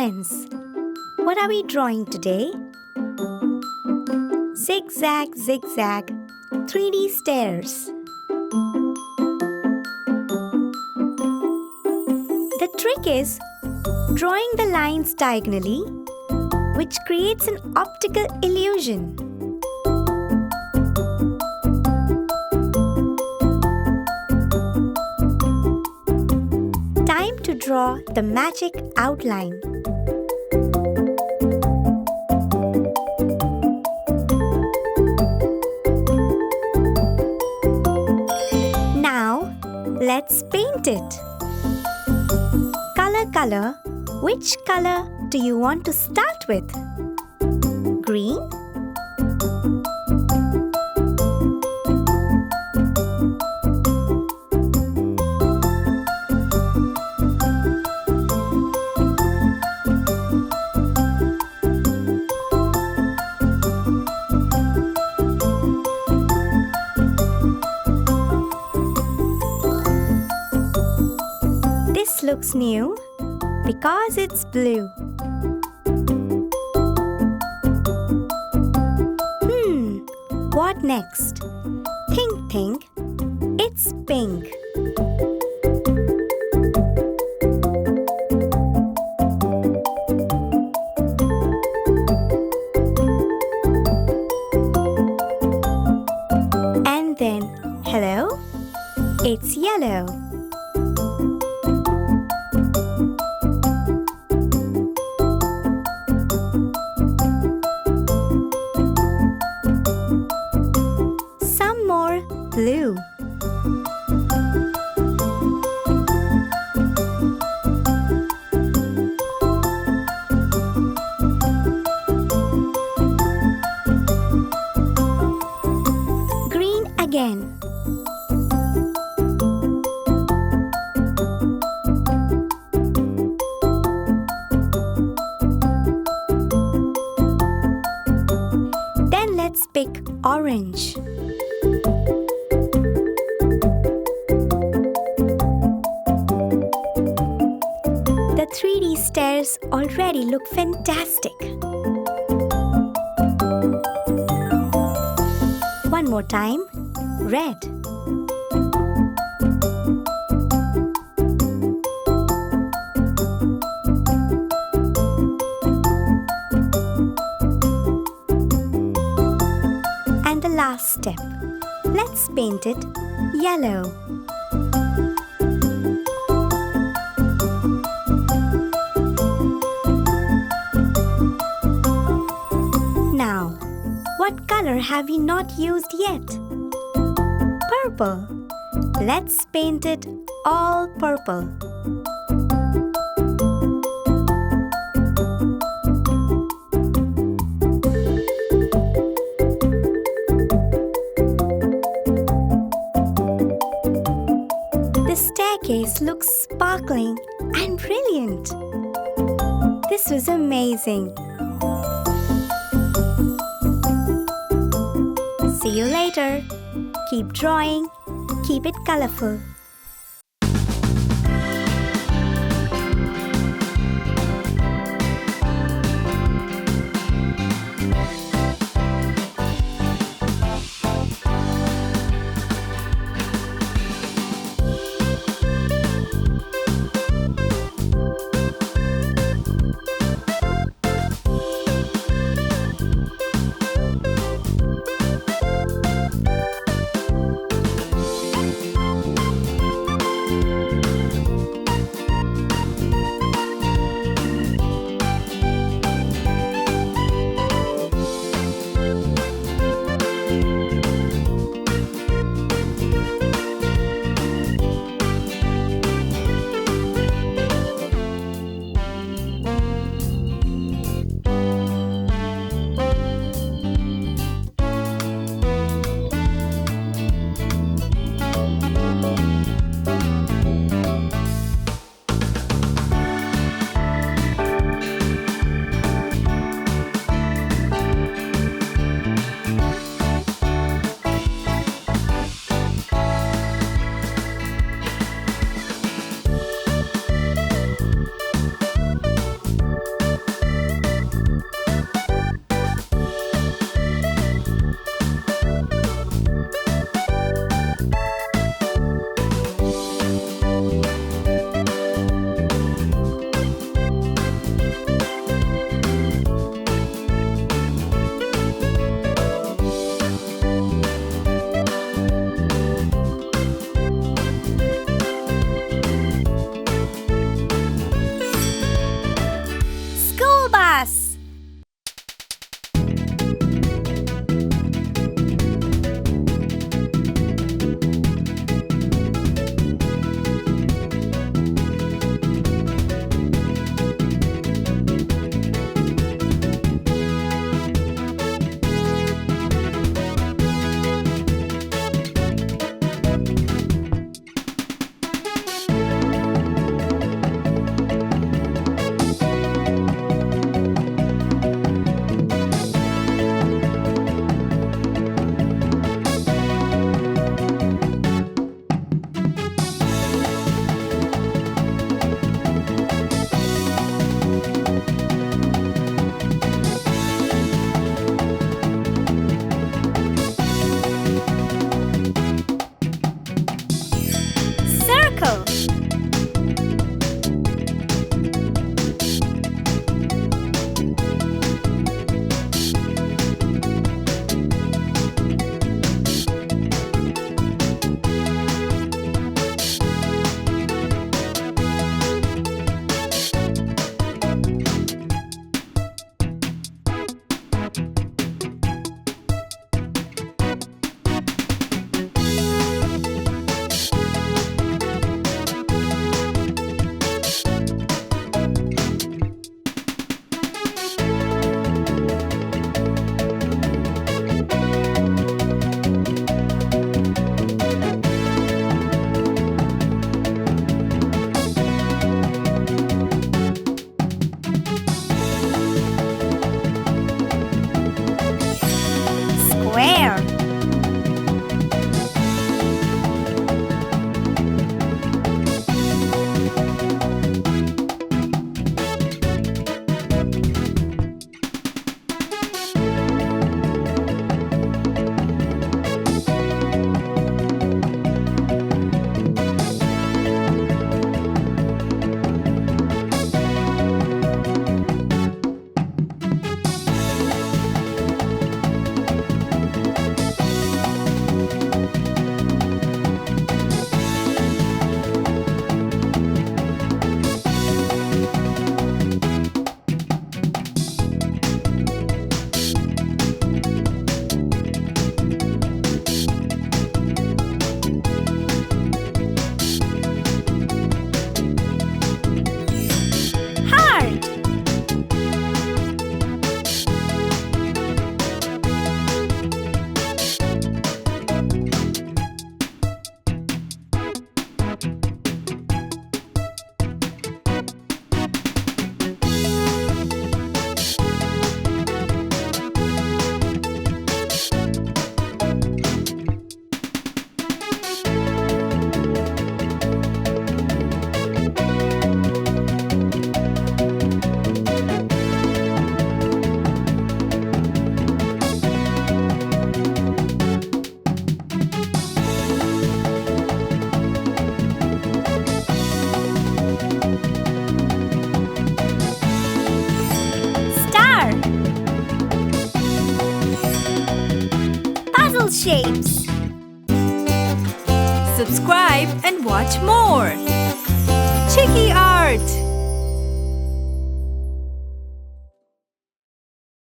friends. What are we drawing today? Zigzag, zigzag, 3D stairs. The trick is drawing the lines diagonally, which creates an optical illusion. Time to draw the magic outline. Now, let's paint it. Color. Which color do you want to start with? Green? This looks new because it's blue. What next? Think. It's pink. And then, hello? It's yellow. Blue. Green again. Then let's pick orange. The 3D stairs already look fantastic. One more time, red. And the last step, let's paint it yellow. What color have we not used yet? Purple. Let's paint it all purple. The staircase looks sparkling and brilliant. This was amazing. See you later. Keep drawing. Keep it colorful. shapes. Subscribe and watch more.